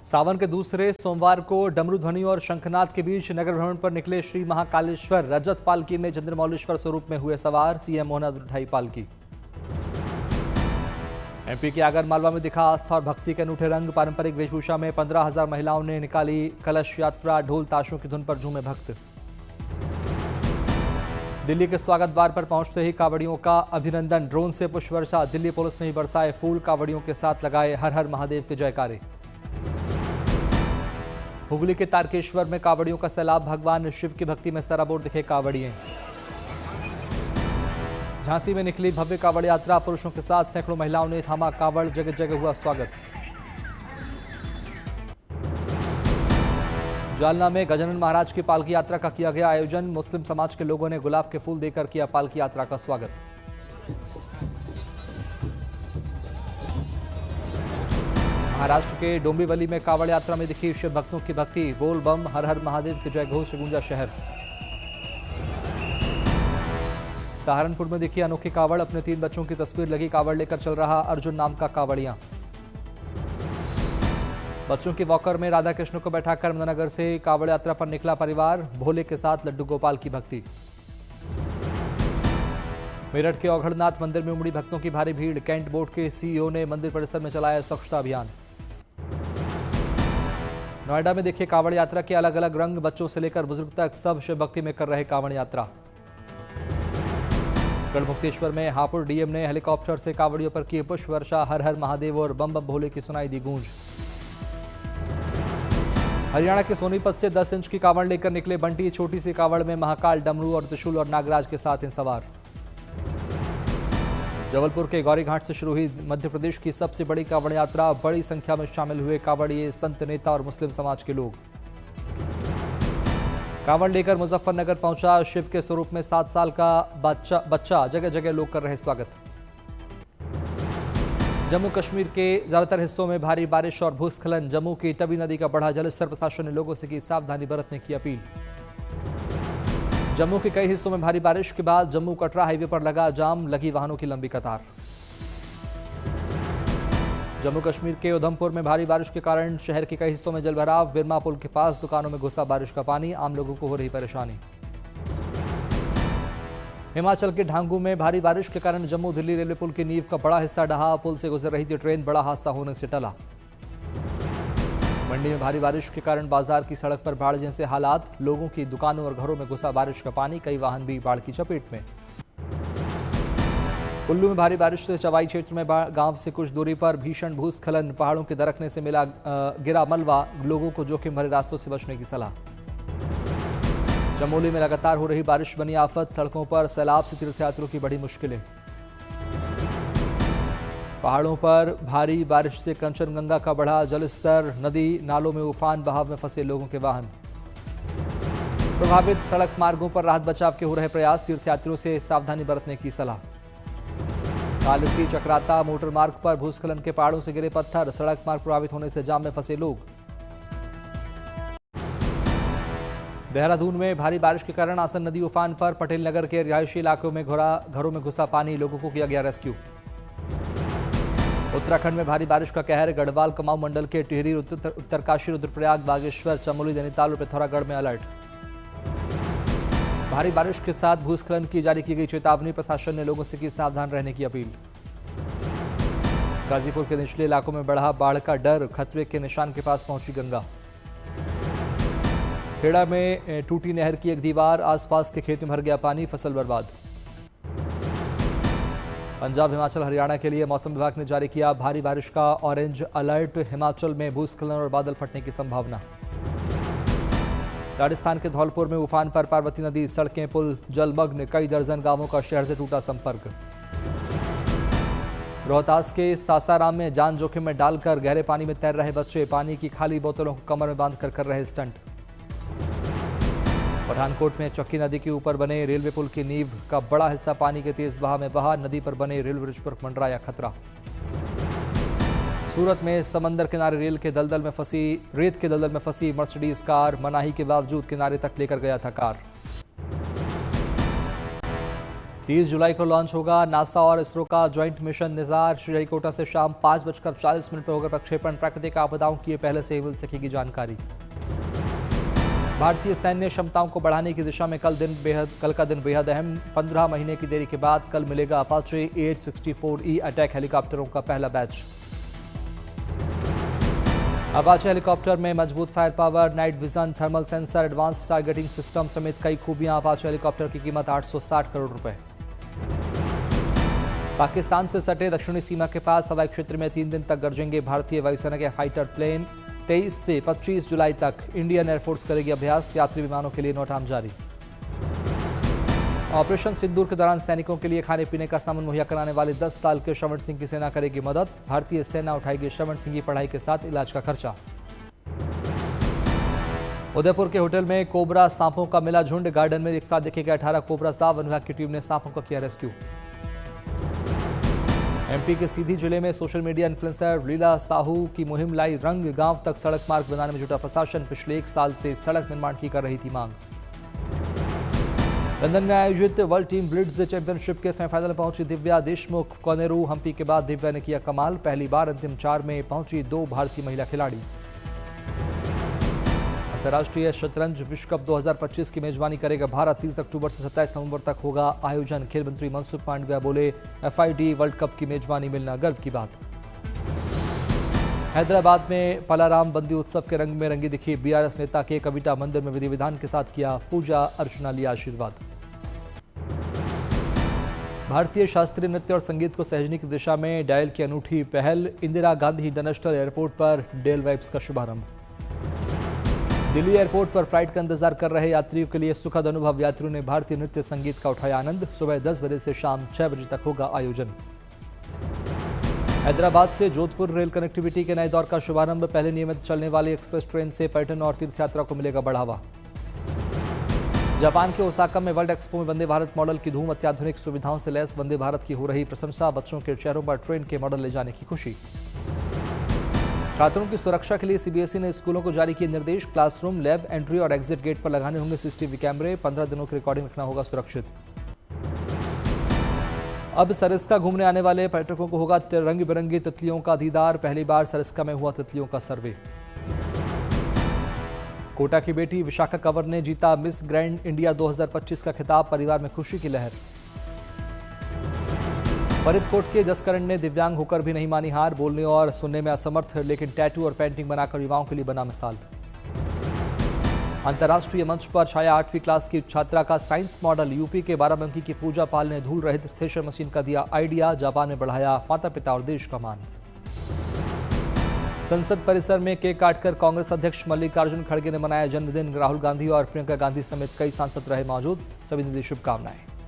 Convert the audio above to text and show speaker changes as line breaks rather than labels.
सावन के दूसरे सोमवार को डमरू ध्वनि और शंखनाद के बीच नगर भ्रमण पर निकले श्री महाकालेश्वर रजत पालकी में चंद्रमौलेश्वर स्वरूप में हुए सवार सीएम मोहन उठाई पालकी। एमपी के आगर मालवा में दिखा आस्था और भक्ति के अनूठे रंग। पारंपरिक वेशभूषा में 15,000 महिलाओं ने निकाली कलश यात्रा। ढोल ताशों की धुन पर झूमे भक्त। दिल्ली के स्वागत द्वार पर पहुंचते ही कांवड़ियों का अभिनंदन। ड्रोन से पुष्प वर्षा। दिल्ली पुलिस ने ही बरसाए फूल। कांवड़ियों के साथ लगाए हर हर महादेव के जयकारे। हुगली के तारकेश्वर में कांवड़ियों का सैलाब। भगवान शिव की भक्ति में सराबोर दिखे कांवड़िए। झांसी में निकली भव्य कांवड़ यात्रा। पुरुषों के साथ सैकड़ों महिलाओं ने थामा कांवड़। जगह जगह हुआ स्वागत। जालना में गजानन महाराज की पालकी यात्रा का किया गया आयोजन। मुस्लिम समाज के लोगों ने गुलाब के फूल देकर किया पालकी यात्रा का स्वागत। महाराष्ट्र के डोंबिवली में कांवड़ यात्रा में दिखी शिव भक्तों की भक्ति। बोल बम हर हर महादेव के जय घोष से गूंजा शहर। सहारनपुर में दिखी अनोखी कांवड़। अपने 3 बच्चों की तस्वीर लगी कांवड़ लेकर चल रहा अर्जुन नाम का कांवड़िया। बच्चों की वॉकर में राधा कृष्ण को बैठाकर नगर से कांवड़ यात्रा पर निकला परिवार। भोले के साथ लड्डू गोपाल की भक्ति। मेरठ के औघड़नाथ मंदिर में उमड़ी भक्तों की भारी भीड़। कैंट बोर्ड के सीईओ ने मंदिर परिसर में चलाया स्वच्छता अभियान। नोएडा में देखिए कांवड़ यात्रा के अलग अलग रंग। बच्चों से लेकर बुजुर्ग तक सब शिव भक्ति में कर रहे कांवड़ यात्रा। गढ़मुक्तेश्वर में हापुड़ डीएम ने हेलीकॉप्टर से कांवड़ियों पर की पुष्प वर्षा। हर हर महादेव और बम बम भोले की सुनाई दी गूंज। हरियाणा के सोनीपत से 10 इंच की कांवड़ लेकर निकले बंटी। छोटी सी कांवड़ में महाकाल, डमरू और त्रिशूल और नागराज के साथ इन सवार। जबलपुर के गौरीघाट से शुरू हुई मध्य प्रदेश की सबसे बड़ी कांवड़ यात्रा। बड़ी संख्या में शामिल हुए कांवड़िए, संत, नेता और मुस्लिम समाज के लोग। कांवड़ लेकर मुजफ्फरनगर पहुंचा शिव के स्वरूप में 7 साल का बच्चा। जगह जगह लोग कर रहे स्वागत। जम्मू कश्मीर के ज्यादातर हिस्सों में भारी बारिश और भूस्खलन। जम्मू की तवी नदी का बढ़ा जलस्तर। प्रशासन ने लोगों से की सावधानी बरतने की अपील। जम्मू के कई हिस्सों में भारी बारिश के बाद जम्मू कटरा हाईवे पर लगा जाम। लगी वाहनों की लंबी कतार। जम्मू कश्मीर के उधमपुर में भारी बारिश के कारण शहर के कई हिस्सों में जलभराव। बिरमा पुल के पास दुकानों में घुसा बारिश का पानी। आम लोगों को हो रही परेशानी। हिमाचल के ढांगू में भारी बारिश के कारण जम्मू दिल्ली रेलवे पुल की नींव का बड़ा हिस्सा ढहा। पुल से गुजर रही थी ट्रेन। बड़ा हादसा होने से टला। मंडी में भारी बारिश के कारण बाजार की सड़क पर बाढ़ जैसे हालात। लोगों की दुकानों और घरों में घुसा बारिश का पानी। कई वाहन भी बाढ़ की चपेट में। कुल्लू में भारी बारिश से चवाई क्षेत्र में गांव से कुछ दूरी पर भीषण भूस्खलन। पहाड़ों के दरकने से गिरा मलबा। लोगों को जोखिम भरे रास्तों से बचने की सलाह। चमोली में लगातार हो रही बारिश बनी आफत। सड़कों पर सैलाब से तीर्थयात्रियों की बड़ी मुश्किलें। पहाड़ों पर भारी बारिश से कंचनगंगा का बढ़ा जलस्तर। नदी नालों में उफान। बहाव में फंसे लोगों के वाहन। प्रभावित सड़क मार्गों पर राहत बचाव के हो रहे प्रयास। तीर्थयात्रियों से सावधानी बरतने की सलाह। कालसी चक्राता मोटर मार्ग पर भूस्खलन के पहाड़ों से गिरे पत्थर। सड़क मार्ग प्रभावित होने से जाम में फंसे लोग। देहरादून में भारी बारिश के कारण आसन नदी उफान पर। पटेल नगर के रिहायशी इलाकों में घरों में घुसा पानी। लोगों को किया गया रेस्क्यू। उत्तराखंड में भारी बारिश का कहर। गढ़वाल, कुमाऊं मंडल के टिहरी, उत्तरकाशी, रुद्रप्रयाग, बागेश्वर, चमोली, नैनीताल और पिथौरागढ़ में अलर्ट। भारी बारिश के साथ भूस्खलन की जारी की गई चेतावनी। प्रशासन ने लोगों से की सावधान रहने की अपील। गाजीपुर के निचले इलाकों में बढ़ा बाढ़ का डर। खतरे के निशान के पास पहुंची गंगा। खेड़ा में टूटी नहर की एक दीवार। आसपास के खेत में भर गया पानी। फसल बर्बाद। पंजाब, हिमाचल, हरियाणा के लिए मौसम विभाग ने जारी किया भारी बारिश का ऑरेंज अलर्ट। हिमाचल में भूस्खलन और बादल फटने की संभावना। राजस्थान के धौलपुर में उफान पर पार्वती नदी। सड़कें, पुल जलमग्न। कई दर्जन गांवों का शहर से टूटा संपर्क। रोहतास के सासाराम में जान जोखिम में डालकर गहरे पानी में तैर रहे बच्चे। पानी की खाली बोतलों को कमर में बांधकर कर रहे स्टंट। पठानकोट में चक्की नदी के ऊपर बने रेलवे पुल की नींव का बड़ा हिस्सा पानी के तेज बहाव में बहा। नदी पर बने रेलवे ब्रिज पर मंडराया खतरा। सूरत में समंदर किनारे रेत के दलदल में फंसी मर्सिडीज कार। मनाही के बावजूद किनारे तक लेकर गया था कार। 30 जुलाई को लॉन्च होगा नासा और इसरो का ज्वाइंट मिशन निजार। श्रीहरिकोटा से शाम 5:40 पर होगा प्रक्षेपण। प्राकृतिक आपदाओं की पहले से ही मिल सकेगी जानकारी। भारतीय सैन्य क्षमताओं को बढ़ाने की दिशा में कल का दिन बेहद अहम। 15 महीने की देरी के बाद कल मिलेगा अपाचे AH-64E अटैक हेलीकॉप्टरों का पहला बैच। अपाचे हेलीकॉप्टर में मजबूत fire power, night vision, thermal sensor, advance targeting system समेत कई खूबियां। अपाचे हेलीकॉप्टर की कीमत 860 करोड़ रुपए। पाकिस्तान से सटे दक्षिणी सीमा के पास हवाई क्षेत्र में 3 दिन तक गरजेंगे भारतीय वायुसेना के फाइटर प्लेन। 23 से 25 जुलाई तक इंडियन एयरफोर्स करेगी अभ्यास। यात्री विमानों के लिए नोटाम जारी। ऑपरेशन सिंदूर के दौरान सैनिकों के लिए खाने पीने का सामान मुहैया कराने वाले 10 साल के श्रवण सिंह की सेना करेगी मदद। भारतीय सेना उठाएगी श्रवण सिंह की पढ़ाई के साथ इलाज का खर्चा। उदयपुर के होटल में कोबरा सांपों का मिला झुंड। गार्डन में एक साथ देखे गए 18 कोबरा सांप। वन विभाग की टीम ने सांपों का किया रेस्क्यू। MP के सीधी जिले में सोशल मीडिया इन्फ्लुएंसर लीला साहू की मुहिम लाई रंग। गांव तक सड़क मार्ग बनाने में जुटा प्रशासन। पिछले 1 साल से सड़क निर्माण की कर रही थी मांग। लंदन में आयोजित वर्ल्ड टीम ब्लिट्ज चैंपियनशिप के सेमीफाइनल में पहुंची दिव्या देशमुख। कोनेरू हम्पी के बाद दिव्या ने किया कमाल। पहली बार अंतिम 4 में पहुंची 2 भारतीय महिला खिलाड़ी। अंतर्राष्ट्रीय शतरंज विश्व कप 2025 की मेजबानी करेगा भारत। 30 अक्टूबर से 27 नवंबर तक होगा आयोजन। खेल मंत्री मनसुख मांडविया बोले, FID वर्ल्ड कप की मेजबानी मिलना गर्व की बात। हैदराबाद में पलाराम बंदी उत्सव के रंग में रंगी दिखी BRS नेता के। कविता मंदिर में विधि विधान के साथ किया पूजा अर्चना, लिया आशीर्वाद। भारतीय शास्त्रीय नृत्य और संगीत को सहेजने की दिशा में डायल की अनूठी पहल। इंदिरा गांधी इंटरनेशनल एयरपोर्ट पर डेल वाइब्स का शुभारंभ। दिल्ली एयरपोर्ट पर फ्लाइट का इंतजार कर रहे यात्रियों के लिए सुखद अनुभव। यात्रियों ने भारतीय नृत्य संगीत का उठाया आनंद। सुबह 10 बजे से शाम 6 बजे तक होगा आयोजन। हैदराबाद से जोधपुर रेल कनेक्टिविटी के नए दौर का शुभारंभ। पहले नियमित चलने वाली एक्सप्रेस ट्रेन से पर्यटन और तीर्थ यात्रा को मिलेगा बढ़ावा। जापान के ओसाका में वर्ल्ड एक्सपो में वंदे भारत मॉडल की धूम। अत्याधुनिक सुविधाओं से लैस वंदे भारत की हो रही प्रशंसा। बच्चों के चेहरों पर ट्रेन के मॉडल ले जाने की खुशी। छात्रों की सुरक्षा के लिए CBSE ने स्कूलों को जारी किए निर्देश। क्लासरूम, लैब, एंट्री और एग्जिट गेट पर लगाने होंगे CCTV कैमरे। 15 दिनों की रिकॉर्डिंग रखना होगा सुरक्षित। अब सरिस्का घूमने आने वाले पर्यटकों को होगा रंग बिरंगी तितलियों का दीदार। पहली बार सरिस्का में हुआ तितलियों का सर्वे। कोटा की बेटी विशाखा कंवर ने जीता मिस ग्रैंड इंडिया 2025 का खिताब। परिवार में खुशी की लहर। फरीदकोट के जसकरण ने दिव्यांग होकर भी नहीं मानी हार। बोलने और सुनने में असमर्थ, लेकिन टैटू और पेंटिंग बनाकर युवाओं के लिए बना मिसाल। अंतर्राष्ट्रीय मंच पर छाया 8वीं क्लास की छात्रा का साइंस मॉडल। यूपी के बाराबंकी की पूजा पाल ने धूल रहित थ्रेशर मशीन का दिया आइडिया। जापान में बढ़ाया माता पिता और देश का मान। संसद परिसर में केक काटकर कांग्रेस अध्यक्ष मल्लिकार्जुन खड़गे ने मनाया जन्मदिन। राहुल गांधी और प्रियंका गांधी समेत कई सांसद रहे मौजूद। सभी ने दी शुभकामनाएं।